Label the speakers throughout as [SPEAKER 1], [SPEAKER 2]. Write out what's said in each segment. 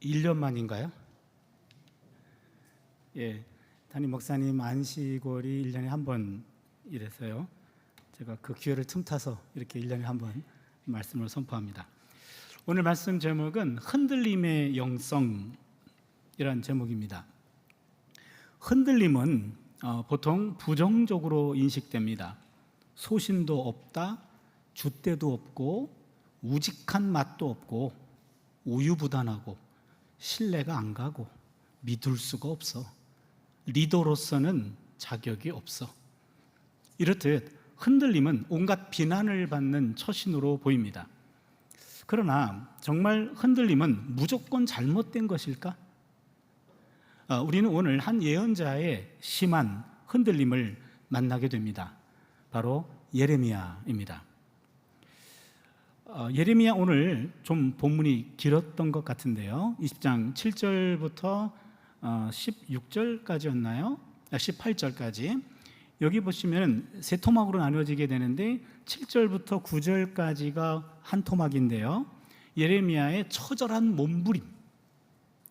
[SPEAKER 1] 1년 만인가요? 예, 담임 목사님 안식월이 1년에 한 번 이래서요. 제가 그 기회를 틈타서 이렇게 1년에 한 번 말씀을 선포합니다. 오늘 말씀 제목은 흔들림의 영성이라는 제목입니다. 흔들림은 보통 부정적으로 인식됩니다. 소신도 없다, 줏대도 없고, 우직한 맛도 없고, 우유부단하고, 신뢰가 안 가고, 믿을 수가 없어. 리더로서는 자격이 없어. 이렇듯 흔들림은 온갖 비난을 받는 처신으로 보입니다. 그러나 정말 흔들림은 무조건 잘못된 것일까? 우리는 오늘 한 예언자의 심한 흔들림을 만나게 됩니다. 바로 예레미야입니다. 예레미야 오늘 좀 본문이 길었던 것 같은데요. 20장 7절부터 16절까지였나요? 18절까지. 여기 보시면 세 토막으로 나누어지게 되는데 7절부터 9절까지가 한 토막인데요. 예레미야의 처절한 몸부림,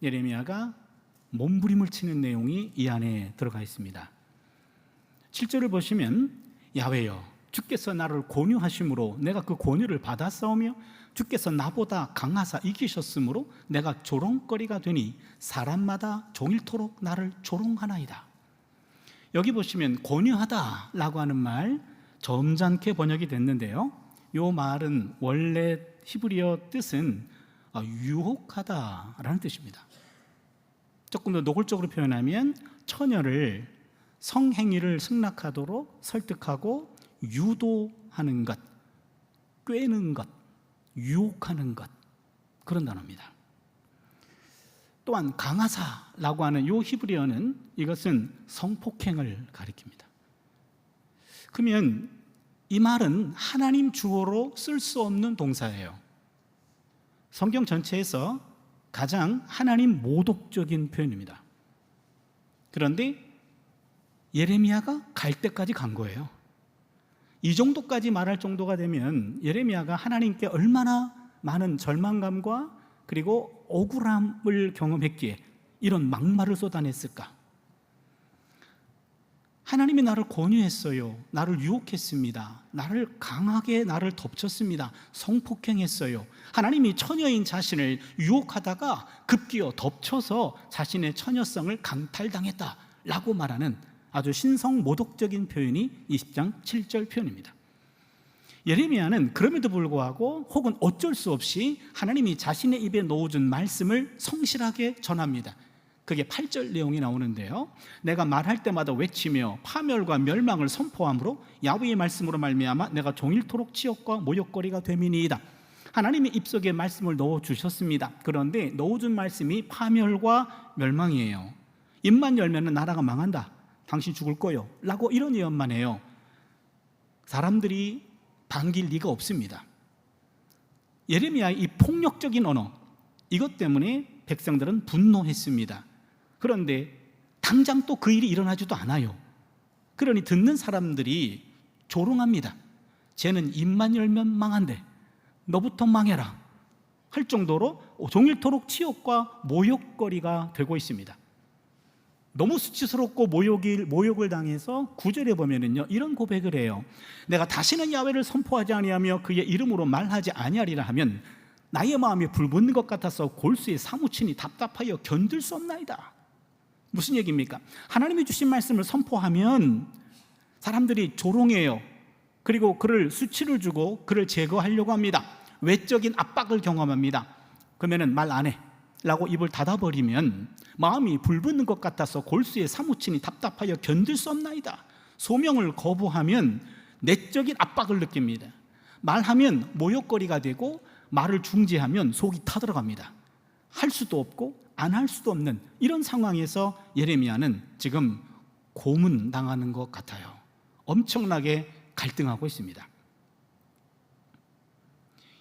[SPEAKER 1] 예레미야가 몸부림을 치는 내용이 이 안에 들어가 있습니다. 7절을 보시면 야훼여 주께서 나를 권유하심으로 내가 그 권유를 받았사오며 주께서 나보다 강하사 이기셨으므로 내가 조롱거리가 되니 사람마다 종일토록 나를 조롱하나이다. 여기 보시면 권유하다라고 하는 말 점잖게 번역이 됐는데요. 이 말은 원래 히브리어 뜻은 유혹하다라는 뜻입니다. 조금 더 노골적으로 표현하면 처녀를 성행위를 승낙하도록 설득하고 유도하는 것, 꿰는 것, 유혹하는 것, 그런 단어입니다. 또한 강하사라고 하는 이 히브리어는 이것은 성폭행을 가리킵니다. 그러면 이 말은 하나님 주어로 쓸 수 없는 동사예요. 성경 전체에서 가장 하나님 모독적인 표현입니다. 그런데 예레미야가 갈 때까지 간 거예요. 이 정도까지 말할 정도가 되면 예레미야가 하나님께 얼마나 많은 절망감과 그리고 억울함을 경험했기에 이런 막말을 쏟아냈을까? 하나님이 나를 권유했어요. 나를 유혹했습니다. 나를 덮쳤습니다. 성폭행했어요. 하나님이 처녀인 자신을 유혹하다가 급기어 덮쳐서 자신의 처녀성을 강탈당했다라고 말하는 아주 신성모독적인 표현이 20장 7절 표현입니다. 예레미야는 그럼에도 불구하고 혹은 어쩔 수 없이 하나님이 자신의 입에 넣어준 말씀을 성실하게 전합니다. 그게 8절 내용이 나오는데요. 내가 말할 때마다 외치며 파멸과 멸망을 선포함으로 야훼의 말씀으로 말미암아 내가 종일토록 치욕과 모욕거리가 됨이니이다. 하나님이 입속에 말씀을 넣어주셨습니다. 그런데 넣어준 말씀이 파멸과 멸망이에요. 입만 열면 나라가 망한다. 당신 죽을 거요 라고 이런 예언만 해요. 사람들이 반길 리가 없습니다. 예레미야의 이 폭력적인 언어, 이것 때문에 백성들은 분노했습니다. 그런데 당장 또 그 일이 일어나지도 않아요. 그러니 듣는 사람들이 조롱합니다. 쟤는 입만 열면 망한대. 너부터 망해라 할 정도로 종일토록 치욕과 모욕거리가 되고 있습니다. 너무 수치스럽고 모욕을 당해서 9절에 보면은요, 이런 고백을 해요. 내가 다시는 야훼를 선포하지 아니하며 그의 이름으로 말하지 아니하리라 하면 나의 마음이 불붙는 것 같아서 골수에 사무치니 답답하여 견딜 수 없나이다. 무슨 얘기입니까? 하나님이 주신 말씀을 선포하면 사람들이 조롱해요. 그리고 그를 수치를 주고 그를 제거하려고 합니다. 외적인 압박을 경험합니다. 그러면은 말 안 해 라고 입을 닫아버리면 마음이 불붙는 것 같아서 골수에 사무치니 답답하여 견딜 수 없나이다. 소명을 거부하면 내적인 압박을 느낍니다. 말하면 모욕거리가 되고 말을 중지하면 속이 타들어갑니다. 할 수도 없고 안 할 수도 없는 이런 상황에서 예레미야는 지금 고문당하는 것 같아요. 엄청나게 갈등하고 있습니다.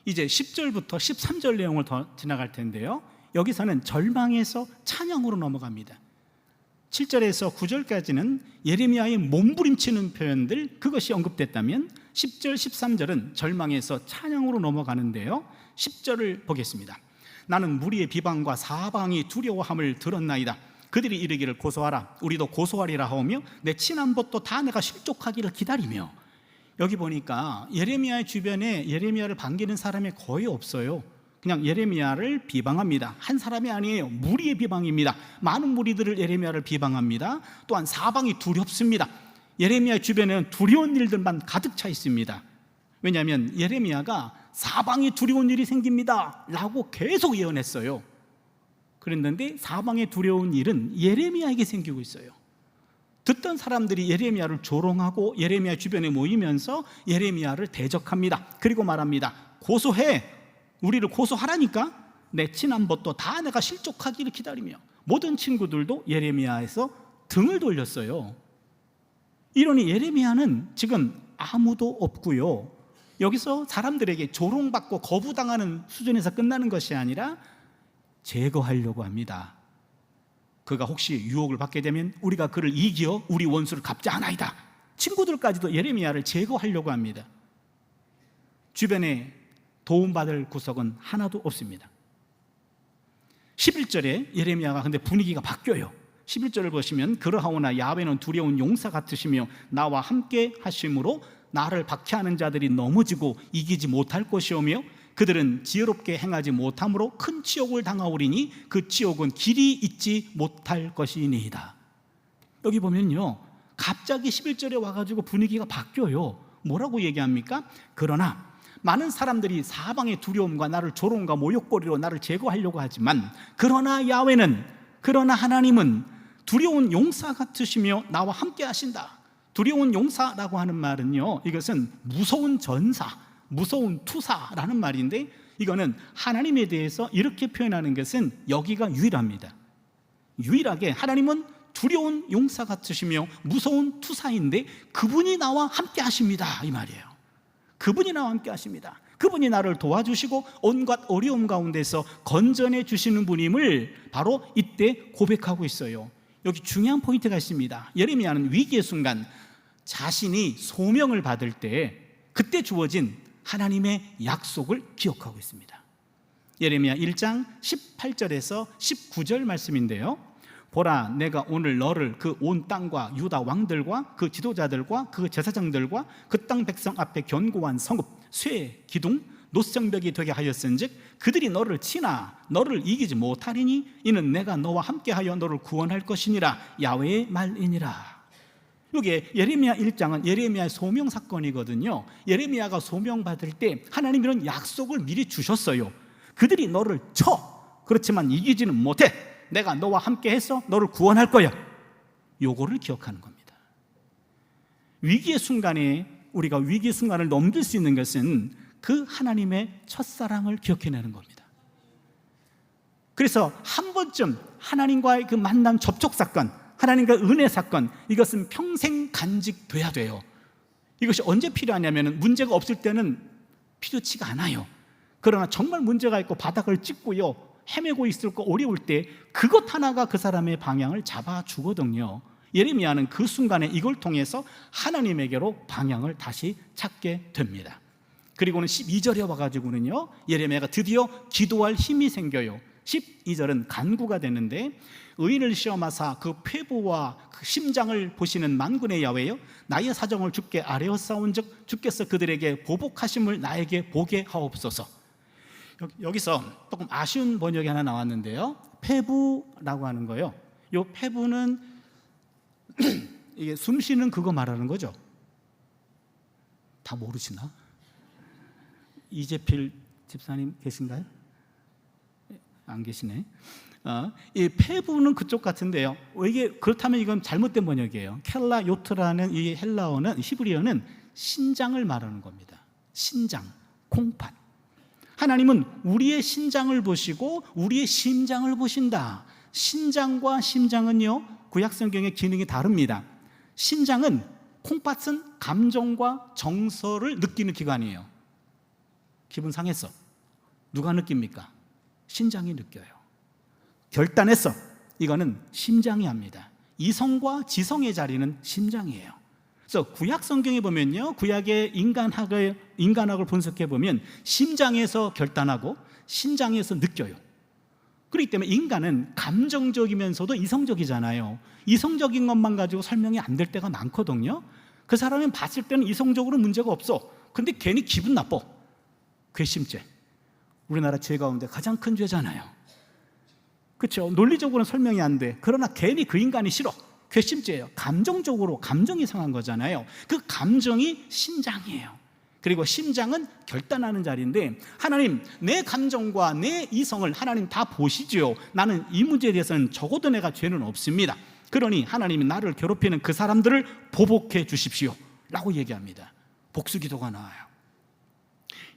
[SPEAKER 1] 이제 10절부터 13절 내용을 더 지나갈 텐데요. 여기서는 절망에서 찬양으로 넘어갑니다. 7절에서 9절까지는 예레미야의 몸부림치는 표현들, 그것이 언급됐다면 10절, 13절은 절망에서 찬양으로 넘어가는데요. 10절을 보겠습니다. 나는 무리의 비방과 사방이 두려워함을 들었나이다. 그들이 이르기를 고소하라. 우리도 고소하리라 하오며 내 친한 벗도 다 내가 실족하기를 기다리며. 여기 보니까 예레미야의 주변에 예레미야를 반기는 사람이 거의 없어요. 그냥 예레미야를 비방합니다. 한 사람이 아니에요. 무리의 비방입니다. 많은 무리들을 예레미야를 비방합니다. 또한 사방이 두렵습니다. 예레미야 주변에는 두려운 일들만 가득 차 있습니다. 왜냐하면 예레미야가 사방에 두려운 일이 생깁니다 라고 계속 예언했어요. 그랬는데 사방에 두려운 일은 예레미야에게 생기고 있어요. 듣던 사람들이 예레미야를 조롱하고 예레미야 주변에 모이면서 예레미야를 대적합니다. 그리고 말합니다. 고소해. 우리를 고소하라니까. 내 친한 벗도 다 내가 실족하기를 기다리며. 모든 친구들도 예레미야에서 등을 돌렸어요. 이러니 예레미야는 지금 아무도 없고요. 여기서 사람들에게 조롱받고 거부당하는 수준에서 끝나는 것이 아니라 제거하려고 합니다. 그가 혹시 유혹을 받게 되면 우리가 그를 이겨 우리 원수를 갚자하나이다. 친구들까지도 예레미야를 제거하려고 합니다. 주변에 도움받을 구석은 하나도 없습니다. 11절에 예레미야가 근데 분위기가 바뀌어요. 11절을 보시면 그러하오나 야훼는 두려운 용사 같으시며 나와 함께 하심으로 나를 박해하는 자들이 넘어지고 이기지 못할 것이오며 그들은 지혜롭게 행하지 못함으로 큰 치욕을 당하오리니 그 치욕은 길이 있지 못할 것이니이다. 여기 보면요, 갑자기 11절에 와가지고 분위기가 바뀌어요. 뭐라고 얘기합니까? 그러나 많은 사람들이 사방의 두려움과 나를 조롱과 모욕거리로 나를 제거하려고 하지만 그러나 야훼는, 그러나 하나님은 두려운 용사 같으시며 나와 함께 하신다. 두려운 용사라고 하는 말은요, 이것은 무서운 전사, 무서운 투사라는 말인데, 이거는 하나님에 대해서 이렇게 표현하는 것은 여기가 유일합니다. 유일하게 하나님은 두려운 용사 같으시며 무서운 투사인데 그분이 나와 함께 하십니다, 이 말이에요. 그분이 나와 함께 하십니다. 그분이 나를 도와주시고 온갖 어려움 가운데서 건져내 주시는 분임을 바로 이때 고백하고 있어요. 여기 중요한 포인트가 있습니다. 예레미야는 위기의 순간 자신이 소명을 받을 때 그때 주어진 하나님의 약속을 기억하고 있습니다. 예레미야 1장 18절에서 19절 말씀인데요. 보라, 내가 오늘 너를 그 온 땅과 유다 왕들과 그 지도자들과 그 제사장들과 그 땅 백성 앞에 견고한 성읍, 쇠, 기둥, 노성벽이 되게 하였은즉 그들이 너를 치나 너를 이기지 못하리니 이는 내가 너와 함께하여 너를 구원할 것이니라. 야훼의 말이니라. 이게 예레미야 1장은 예레미야의 소명 사건이거든요. 예레미야가 소명받을 때 하나님이 이런 약속을 미리 주셨어요. 그들이 너를 쳐, 그렇지만 이기지는 못해. 내가 너와 함께 해서 너를 구원할 거야. 요거를 기억하는 겁니다. 위기의 순간에 우리가 위기의 순간을 넘길 수 있는 것은 그 하나님의 첫사랑을 기억해내는 겁니다. 그래서 한 번쯤 하나님과의 그 만남 접촉 사건, 하나님과 은혜 사건, 이것은 평생 간직돼야 돼요. 이것이 언제 필요하냐면 문제가 없을 때는 필요치가 않아요. 그러나 정말 문제가 있고 바닥을 찍고요, 헤매고 있을 거 어려울 때 그것 하나가 그 사람의 방향을 잡아주거든요. 예레미야는 그 순간에 이걸 통해서 하나님에게로 방향을 다시 찾게 됩니다. 그리고는 12절에 와가지고는요, 예레미야가 드디어 기도할 힘이 생겨요. 12절은 간구가 되는데, 의인을 시험하사 그 폐부와 그 심장을 보시는 만군의 야훼여, 나의 사정을 주께 아뢰었사온즉 주께서 그들에게 보복하심을 나에게 보게 하옵소서. 여기서 조금 아쉬운 번역이 하나 나왔는데요, 폐부라고 하는 거예요. 이 폐부는 이게 숨 쉬는 그거 말하는 거죠. 다 모르시나? 이재필 집사님 계신가요? 안 계시네. 이 폐부는 그쪽 같은데요. 이게 그렇다면 이건 잘못된 번역이에요. 켈라 요트라는 이 헬라어는, 히브리어는 신장을 말하는 겁니다. 신장, 콩팥. 하나님은 우리의 신장을 보시고 우리의 심장을 보신다. 신장과 심장은요, 구약 성경의 기능이 다릅니다. 신장은, 콩팥은 감정과 정서를 느끼는 기관이에요. 기분 상했어, 누가 느낍니까? 신장이 느껴요. 결단했어, 이거는 심장이 합니다. 이성과 지성의 자리는 심장이에요. 그래서 구약 성경에 보면요, 구약의 인간학을 분석해 보면 심장에서 결단하고 신장에서 느껴요. 그렇기 때문에 인간은 감정적이면서도 이성적이잖아요. 이성적인 것만 가지고 설명이 안 될 때가 많거든요. 그 사람은 봤을 때는 이성적으로 문제가 없어. 근데 괜히 기분 나빠. 괘씸죄. 우리나라 죄 가운데 가장 큰 죄잖아요. 그렇죠? 논리적으로는 설명이 안 돼. 그러나 괜히 그 인간이 싫어. 괘씸죄예요. 감정적으로, 감정이 상한 거잖아요. 그 감정이 심장이에요. 그리고 심장은 결단하는 자리인데, 하나님, 내 감정과 내 이성을 하나님 다 보시지요. 나는 이 문제에 대해서는 적어도 내가 죄는 없습니다. 그러니 하나님이 나를 괴롭히는 그 사람들을 보복해 주십시오 라고 얘기합니다. 복수기도가 나와요.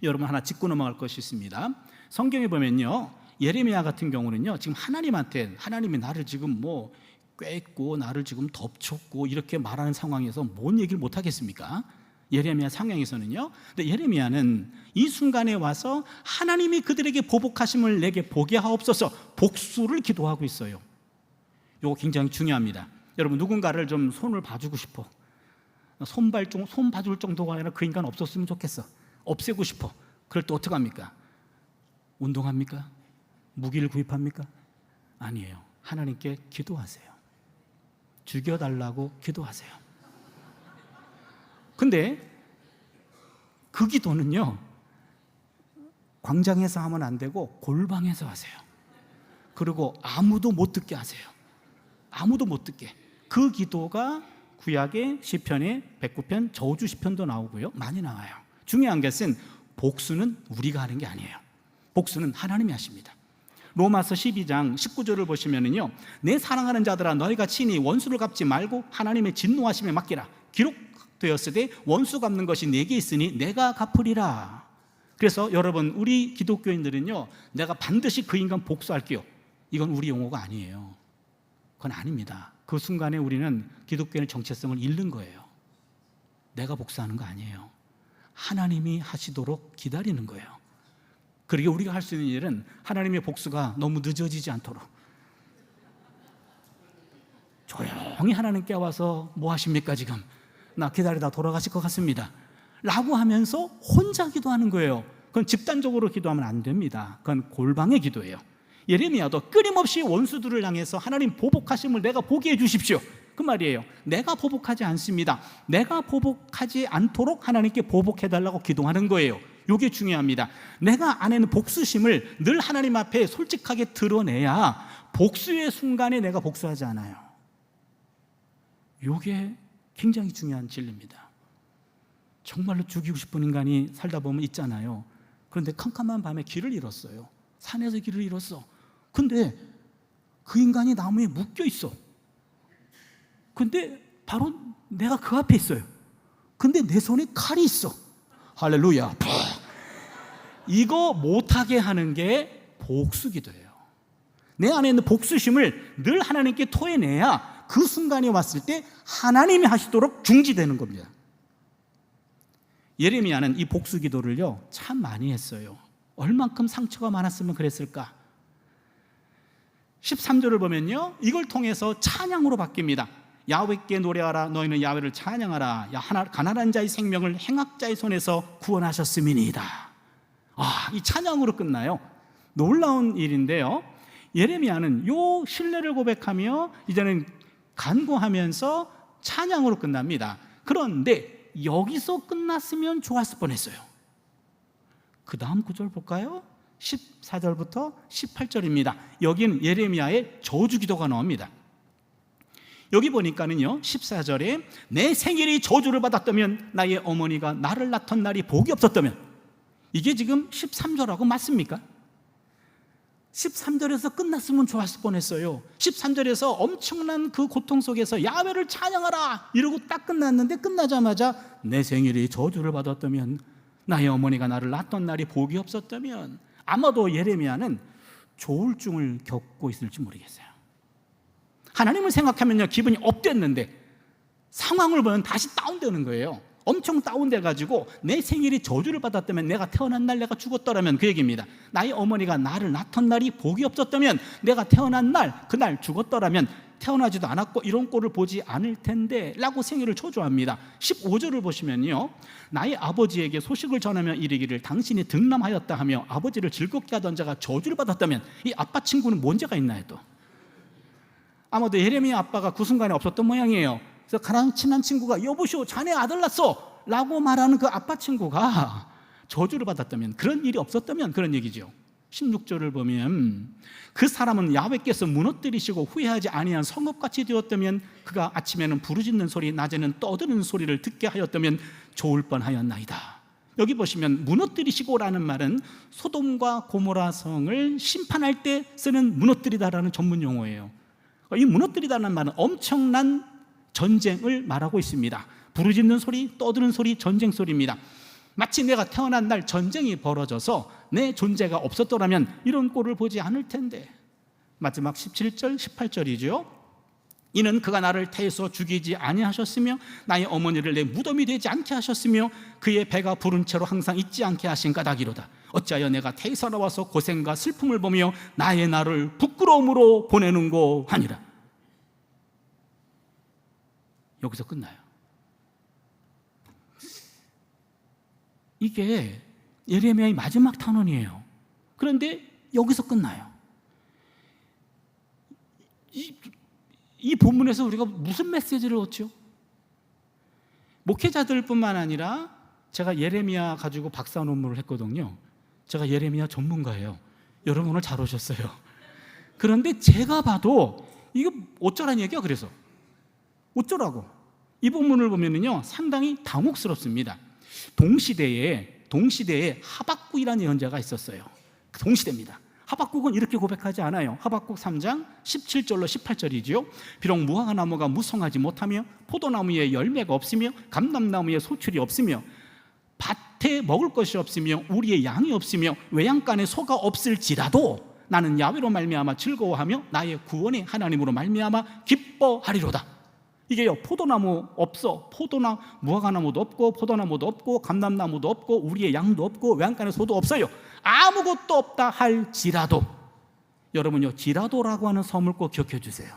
[SPEAKER 1] 여러분, 하나 짚고 넘어갈 것이 있습니다. 성경에 보면요, 예레미야 같은 경우는요, 지금 하나님한테, 하나님이 나를 지금 뭐 꿰고 나를 지금 덮쳤고 이렇게 말하는 상황에서 뭔 얘기를 못 하겠습니까? 예레미야 상황에서는요. 근데 예레미야는 이 순간에 와서 하나님이 그들에게 보복하심을 내게 보게 하옵소서, 복수를 기도하고 있어요. 이거 굉장히 중요합니다. 여러분, 누군가를 좀 손을 봐주고 싶어. 손 봐줄 정도가 아니라 그 인간 없었으면 좋겠어. 없애고 싶어. 그럴 때 어떻게 합니까? 운동합니까? 무기를 구입합니까? 아니에요. 하나님께 기도하세요. 죽여달라고 기도하세요. 근데 그 기도는요, 광장에서 하면 안 되고 골방에서 하세요. 그리고 아무도 못 듣게 하세요. 아무도 못 듣게. 그 기도가 구약의 시편의 109편, 저주 시편도 나오고요, 많이 나와요. 중요한 것은 복수는 우리가 하는 게 아니에요. 복수는 하나님이 하십니다. 로마서 12장 19절을 보시면은요, 내 사랑하는 자들아, 너희가 친히 원수를 갚지 말고 하나님의 진노하심에 맡기라. 기록되었으되 원수 갚는 것이 내게 있으니 내가 갚으리라. 그래서 여러분, 우리 기독교인들은요, 내가 반드시 그 인간 복수할게요, 이건 우리 용어가 아니에요. 그건 아닙니다. 그 순간에 우리는 기독교의 정체성을 잃는 거예요. 내가 복수하는 거 아니에요. 하나님이 하시도록 기다리는 거예요. 그러게 우리가 할 수 있는 일은 하나님의 복수가 너무 늦어지지 않도록 조용히 하나님께 와서 뭐 하십니까 지금? 나 기다리다 돌아가실 것 같습니다 라고 하면서 혼자 기도하는 거예요. 그건 집단적으로 기도하면 안 됩니다. 그건 골방의 기도예요. 예레미야도 끊임없이 원수들을 향해서 하나님 보복하심을 내가 보게 해주십시오, 그 말이에요. 내가 보복하지 않습니다. 내가 보복하지 않도록 하나님께 보복해달라고 기도하는 거예요. 이게 중요합니다. 내가 안에는 복수심을 늘 하나님 앞에 솔직하게 드러내야 복수의 순간에 내가 복수하지 않아요. 이게 굉장히 중요한 진리입니다. 정말로 죽이고 싶은 인간이 살다 보면 있잖아요. 그런데 캄캄한 밤에 길을 잃었어요. 산에서 길을 잃었어. 근데 그 인간이 나무에 묶여 있어. 근데 바로 내가 그 앞에 있어요. 근데 내 손에 칼이 있어. 할렐루야. 이거 못하게 하는 게 복수기도예요. 내 안에 있는 복수심을 늘 하나님께 토해내야 그 순간이 왔을 때 하나님이 하시도록 중지되는 겁니다. 예레미야는 이 복수기도를요, 참 많이 했어요. 얼만큼 상처가 많았으면 그랬을까? 13절을 보면요, 이걸 통해서 찬양으로 바뀝니다. 야훼께 노래하라, 너희는 야훼를 찬양하라. 가난한 자의 생명을 행악자의 손에서 구원하셨음이니이다. 이 찬양으로 끝나요. 놀라운 일인데요, 예레미야는 요 신뢰를 고백하며 이제는 간구하면서 찬양으로 끝납니다. 그런데 여기서 끝났으면 좋았을 뻔했어요. 그 다음 구절 볼까요? 14절부터 18절입니다. 여기는 예레미야의 저주기도가 나옵니다. 여기 보니까는요, 14절에 내 생일이 저주를 받았다면, 나의 어머니가 나를 낳던 날이 복이 없었다면, 이게 지금 13절하고 맞습니까? 13절에서 끝났으면 좋았을 뻔했어요. 13절에서 엄청난 그 고통 속에서 야훼를 찬양하라 이러고 딱 끝났는데, 끝나자마자 내 생일이 저주를 받았다면, 나의 어머니가 나를 낳던 날이 복이 없었다면, 아마도 예레미야는 조울증을 겪고 있을지 모르겠어요. 하나님을 생각하면요, 기분이 업됐는데 상황을 보면 다시 다운되는 거예요. 엄청 다운돼가지고 내 생일이 저주를 받았다면, 내가 태어난 날 내가 죽었더라면, 그 얘기입니다. 나의 어머니가 나를 낳던 날이 복이 없었다면, 내가 태어난 날 그날 죽었더라면, 태어나지도 않았고 이런 꼴을 보지 않을 텐데 라고 생일을 초조합니다. 15절을 보시면요, 나의 아버지에게 소식을 전하며 이르기를 당신이 득남하였다 하며 아버지를 즐겁게 하던 자가 저주를 받았다면, 이 아빠 친구는 뭔 죄가 있나요? 또 아마도 예레미야 아빠가 그 순간에 없었던 모양이에요. 그래서 가장 친한 친구가 여보시오 자네 아들 낳았어 라고 말하는 그 아빠 친구가 저주를 받았다면, 그런 일이 없었다면 그런 얘기죠. 16절을 보면 그 사람은 야훼께서 무너뜨리시고 후회하지 아니한 성읍같이 되었다면, 그가 아침에는 부르짖는 소리 낮에는 떠드는 소리를 듣게 하였다면 좋을 뻔하였나이다. 여기 보시면 무너뜨리시고라는 말은 소돔과 고모라 성을 심판할 때 쓰는 무너뜨리다라는 전문 용어예요. 이 무너뜨리다는 말은 엄청난 전쟁을 말하고 있습니다. 부르짖는 소리, 떠드는 소리, 전쟁 소리입니다. 마치 내가 태어난 날 전쟁이 벌어져서 내 존재가 없었더라면 이런 꼴을 보지 않을 텐데. 마지막 17절, 18절이죠. 이는 그가 나를 태에서 죽이지 아니하셨으며 나의 어머니를 내 무덤이 되지 않게 하셨으며 그의 배가 부른 채로 항상 잊지 않게 하신 까닭이로다. 어찌하여 내가 태에서 나와서 고생과 슬픔을 보며 나의 날을 부끄러움으로 보내는고 하니라. 여기서 끝나요. 이게 예레미야의 마지막 탄원이에요. 그런데 여기서 끝나요. 이 본문에서 우리가 무슨 메시지를 얻죠? 목회자들뿐만 아니라 제가 예레미야 가지고 박사 논문을 했거든요. 제가 예레미야 전문가예요. 여러분 오늘 잘 오셨어요. 그런데 제가 봐도 이거 어쩌라는 얘기야. 그래서 어쩌라고. 이 본문을 보면은요 상당히 당혹스럽습니다. 동시대에 하박국이라는 예언자가 있었어요. 동시대입니다. 하박국은 이렇게 고백하지 않아요. 하박국 3장 17절로 18절이지요. 비록 무화과나무가 무성하지 못하며 포도나무에 열매가 없으며 감람나무에 소출이 없으며 밭에 먹을 것이 없으며 우리의 양이 없으며 외양간에 소가 없을지라도 나는 야훼로 말미암아 즐거워하며 나의 구원의 하나님으로 말미암아 기뻐하리로다. 이게요, 포도나무 없어. 무화과나무도 없고 포도나무도 없고 감람나무도 없고 우리의 양도 없고 외양간에 소도 없어요. 아무것도 없다 할지라도, 여러분요 지라도라고 하는 섬을 꼭 기억해 주세요.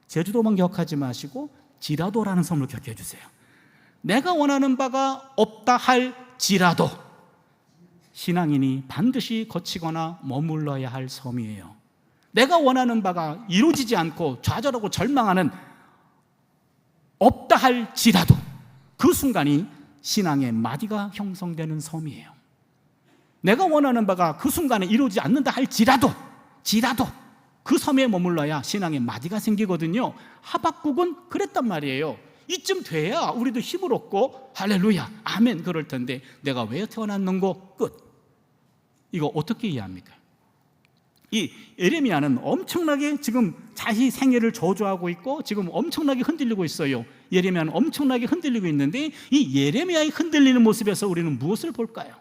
[SPEAKER 1] 제주도만 기억하지 마시고 지라도라는 섬을 기억해 주세요. 내가 원하는 바가 없다 할지라도 신앙인이 반드시 거치거나 머물러야 할 섬이에요. 내가 원하는 바가 이루어지지 않고 좌절하고 절망하는 없다 할지라도 그 순간이 신앙의 마디가 형성되는 섬이에요. 내가 원하는 바가 그 순간에 이루어지지 않는다 할지라도 그 섬에 머물러야 신앙의 마디가 생기거든요. 하박국은 그랬단 말이에요. 이쯤 돼야 우리도 힘을 얻고 할렐루야 아멘 그럴 텐데 내가 왜 태어났는고 끝. 이거 어떻게 이해합니까? 이 예레미야는 엄청나게 지금 자기 생애를 저주하고 있고 지금 엄청나게 흔들리고 있어요. 예레미야는 엄청나게 흔들리고 있는데 이 예레미야의 흔들리는 모습에서 우리는 무엇을 볼까요?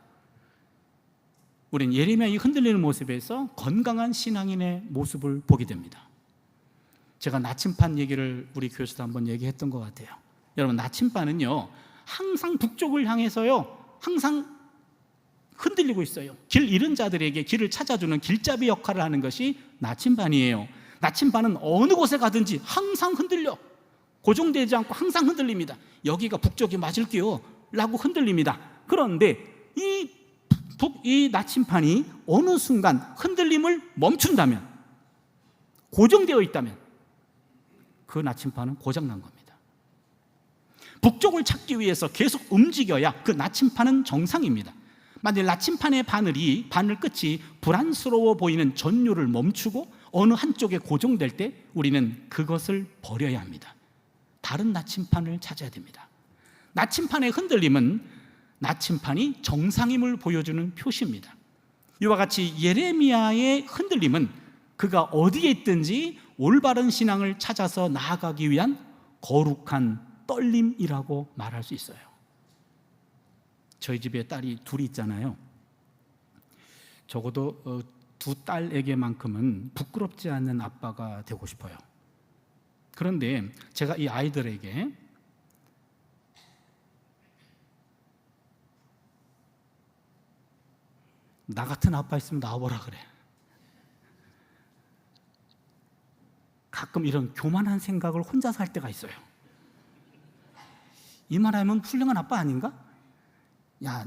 [SPEAKER 1] 우리는 예레미야의 흔들리는 모습에서 건강한 신앙인의 모습을 보게 됩니다. 제가 나침반 얘기를 우리 교회에서도 한번 얘기했던 것 같아요. 여러분 나침반은요 항상 북쪽을 향해서요 항상 흔들리고 있어요. 길 잃은 자들에게 길을 찾아주는 길잡이 역할을 하는 것이 나침반이에요. 나침반은 어느 곳에 가든지 항상 흔들려. 고정되지 않고 항상 흔들립니다. 여기가 북쪽이 맞을게요 라고 흔들립니다. 그런데 이 나침반이 어느 순간 흔들림을 멈춘다면, 고정되어 있다면 그 나침반은 고장난 겁니다. 북쪽을 찾기 위해서 계속 움직여야 그 나침반은 정상입니다. 만일 나침반의 바늘 끝이 불안스러워 보이는 전류를 멈추고 어느 한쪽에 고정될 때 우리는 그것을 버려야 합니다. 다른 나침반을 찾아야 됩니다. 나침반의 흔들림은 나침반이 정상임을 보여주는 표시입니다. 이와 같이 예레미야의 흔들림은 그가 어디에 있든지 올바른 신앙을 찾아서 나아가기 위한 거룩한 떨림이라고 말할 수 있어요. 저희 집에 딸이 둘이 있잖아요. 적어도 두 딸에게만큼은 부끄럽지 않는 아빠가 되고 싶어요. 그런데 제가 이 아이들에게 나 같은 아빠 있으면 나와보라 그래. 가끔 이런 교만한 생각을 혼자서 할 때가 있어요. 이 말하면 훌륭한 아빠 아닌가? 야,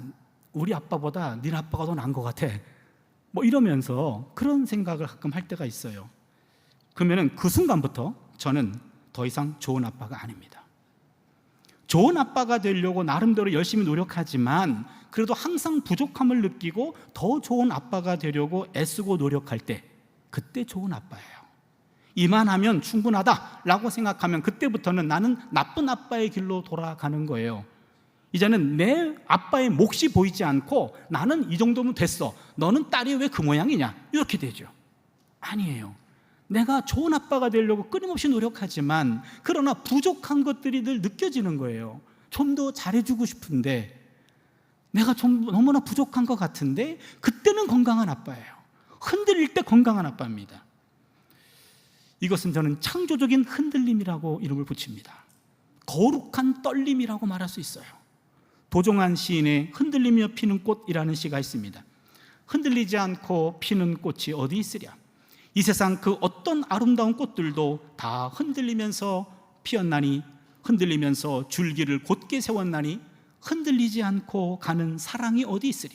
[SPEAKER 1] 우리 아빠보다 네 아빠가 더 나은 것 같아. 뭐 이러면서 그런 생각을 가끔 할 때가 있어요. 그러면 그 순간부터 저는 더 이상 좋은 아빠가 아닙니다. 좋은 아빠가 되려고 나름대로 열심히 노력하지만 그래도 항상 부족함을 느끼고 더 좋은 아빠가 되려고 애쓰고 노력할 때, 그때 좋은 아빠예요. 이만하면 충분하다라고 생각하면 그때부터는 나는 나쁜 아빠의 길로 돌아가는 거예요. 이제는 내 아빠의 몫이 보이지 않고 나는 이 정도면 됐어, 너는 딸이 왜 그 모양이냐, 이렇게 되죠. 아니에요. 내가 좋은 아빠가 되려고 끊임없이 노력하지만 그러나 부족한 것들이 늘 느껴지는 거예요. 좀 더 잘해주고 싶은데 내가 좀 너무나 부족한 것 같은데, 그때는 건강한 아빠예요. 흔들릴 때 건강한 아빠입니다. 이것은 저는 창조적인 흔들림이라고 이름을 붙입니다. 거룩한 떨림이라고 말할 수 있어요. 도종환 시인의 흔들리며 피는 꽃이라는 시가 있습니다. 흔들리지 않고 피는 꽃이 어디 있으랴. 이 세상 그 어떤 아름다운 꽃들도 다 흔들리면서 피었나니, 흔들리면서 줄기를 곧게 세웠나니 흔들리지 않고 가는 사랑이 어디 있으랴.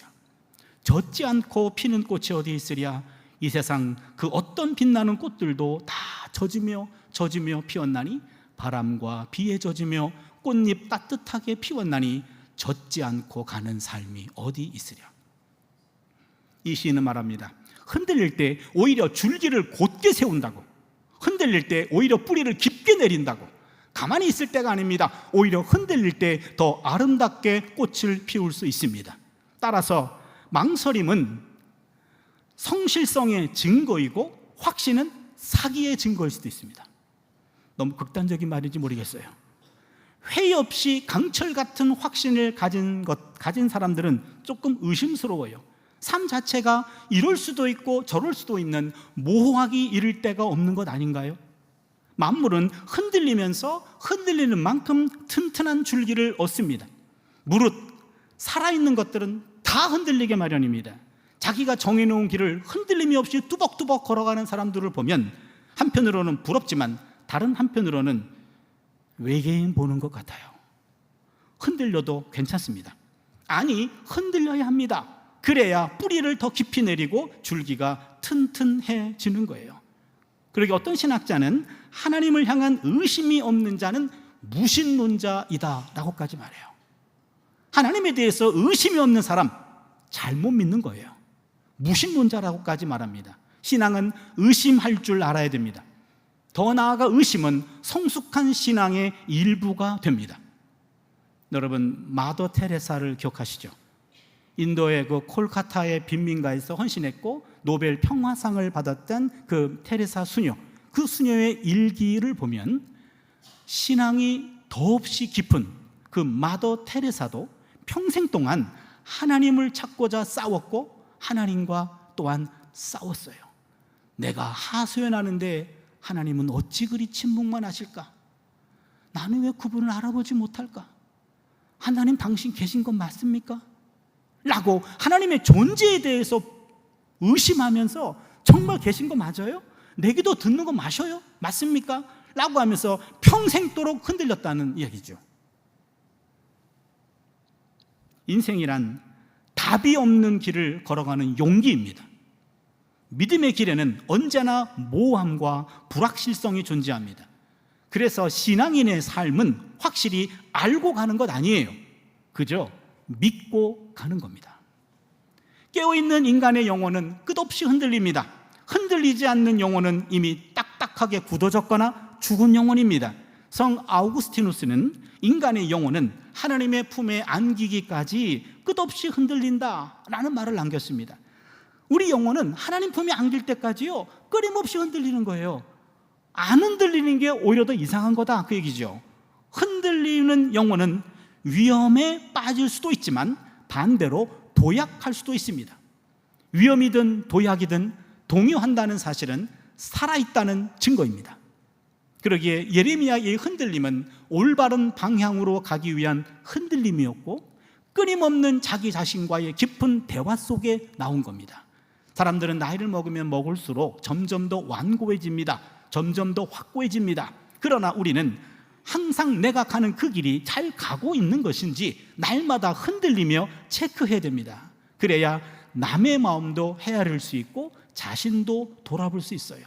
[SPEAKER 1] 젖지 않고 피는 꽃이 어디 있으랴. 이 세상 그 어떤 빛나는 꽃들도 다 젖으며 피었나니, 바람과 비에 젖으며 꽃잎 따뜻하게 피웠나니 젖지 않고 가는 삶이 어디 있으랴. 이 시인은 말합니다. 흔들릴 때 오히려 줄기를 곧게 세운다고, 흔들릴 때 오히려 뿌리를 깊게 내린다고. 가만히 있을 때가 아닙니다. 오히려 흔들릴 때 더 아름답게 꽃을 피울 수 있습니다. 따라서 망설임은 성실성의 증거이고 확신은 사기의 증거일 수도 있습니다. 너무 극단적인 말인지 모르겠어요. 회의 없이 강철 같은 확신을 가진 사람들은 조금 의심스러워요. 삶 자체가 이럴 수도 있고 저럴 수도 있는 모호하기 이를 데가 없는 것 아닌가요? 만물은 흔들리면서 흔들리는 만큼 튼튼한 줄기를 얻습니다. 무릇 살아있는 것들은 다 흔들리게 마련입니다. 자기가 정해놓은 길을 흔들림이 없이 뚜벅뚜벅 걸어가는 사람들을 보면 한편으로는 부럽지만 다른 한편으로는 외계인 보는 것 같아요. 흔들려도 괜찮습니다. 아니, 흔들려야 합니다. 그래야 뿌리를 더 깊이 내리고 줄기가 튼튼해지는 거예요. 그러게 어떤 신학자는 하나님을 향한 의심이 없는 자는 무신론자이다 라고까지 말해요. 하나님에 대해서 의심이 없는 사람 잘못 믿는 거예요. 무신론자라고까지 말합니다. 신앙은 의심할 줄 알아야 됩니다. 더 나아가 의심은 성숙한 신앙의 일부가 됩니다. 여러분, 마더 테레사를 기억하시죠? 인도의 그 콜카타의 빈민가에서 헌신했고 노벨 평화상을 받았던 그 테레사 수녀, 그 수녀의 일기를 보면 신앙이 더없이 깊은 그 마더 테레사도 평생 동안 하나님을 찾고자 싸웠고 하나님과 또한 싸웠어요. 내가 하소연하는데 하나님은 어찌 그리 침묵만 하실까? 나는 왜 그분을 알아보지 못할까? 하나님, 당신 계신 건 맞습니까? 라고 하나님의 존재에 대해서 의심하면서 정말 계신 거 맞아요? 내 기도 듣는 거 맞습니까? 라고 하면서 평생도록 흔들렸다는 이야기죠. 인생이란 답이 없는 길을 걸어가는 용기입니다. 믿음의 길에는 언제나 모호함과 불확실성이 존재합니다. 그래서 신앙인의 삶은 확실히 알고 가는 것 아니에요. 그저 믿고 가는 겁니다. 깨어있는 인간의 영혼은 끝없이 흔들립니다. 흔들리지 않는 영혼은 이미 딱딱하게 굳어졌거나 죽은 영혼입니다. 성 아우구스티누스는 인간의 영혼은 하나님의 품에 안기기까지 끝없이 흔들린다라는 말을 남겼습니다. 우리 영혼은 하나님 품에 안길 때까지요, 끊임없이 흔들리는 거예요. 안 흔들리는 게 오히려 더 이상한 거다, 그 얘기죠. 흔들리는 영혼은 위험에 빠질 수도 있지만 반대로 도약할 수도 있습니다. 위험이든 도약이든 동요한다는 사실은 살아있다는 증거입니다. 그러기에 예레미야의 흔들림은 올바른 방향으로 가기 위한 흔들림이었고 끊임없는 자기 자신과의 깊은 대화 속에 나온 겁니다. 사람들은 나이를 먹으면 먹을수록 점점 더 완고해집니다. 점점 더 확고해집니다. 그러나 우리는 항상 내가 가는 그 길이 잘 가고 있는 것인지 날마다 흔들리며 체크해야 됩니다. 그래야 남의 마음도 헤아릴 수 있고 자신도 돌아볼 수 있어요.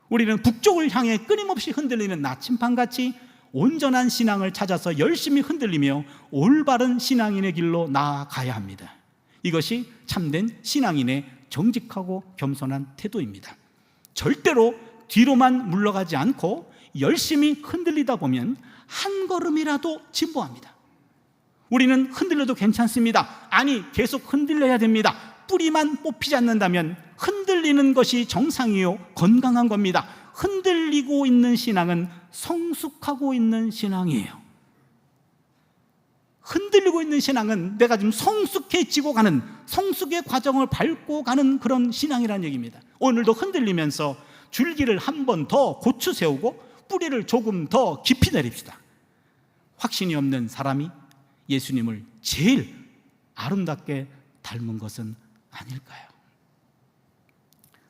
[SPEAKER 1] 우리는 북쪽을 향해 끊임없이 흔들리는 나침반같이 온전한 신앙을 찾아서 열심히 흔들리며 올바른 신앙인의 길로 나아가야 합니다. 이것이 참된 신앙인의 정직하고 겸손한 태도입니다. 절대로 뒤로만 물러가지 않고 열심히 흔들리다 보면 한 걸음이라도 진보합니다. 우리는 흔들려도 괜찮습니다. 아니, 계속 흔들려야 됩니다. 뿌리만 뽑히지 않는다면 흔들리는 것이 정상이요, 건강한 겁니다. 흔들리고 있는 신앙은 성숙하고 있는 신앙이에요. 흔들리고 있는 신앙은 내가 지금 성숙해지고 가는, 성숙의 과정을 밟고 가는 그런 신앙이라는 얘기입니다. 오늘도 흔들리면서 줄기를 한 번 더 고추 세우고 뿌리를 조금 더 깊이 내립시다. 확신이 없는 사람이 예수님을 제일 아름답게 닮은 것은 아닐까요?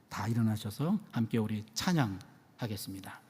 [SPEAKER 1] 다 일어나셔서 함께 우리 찬양하겠습니다.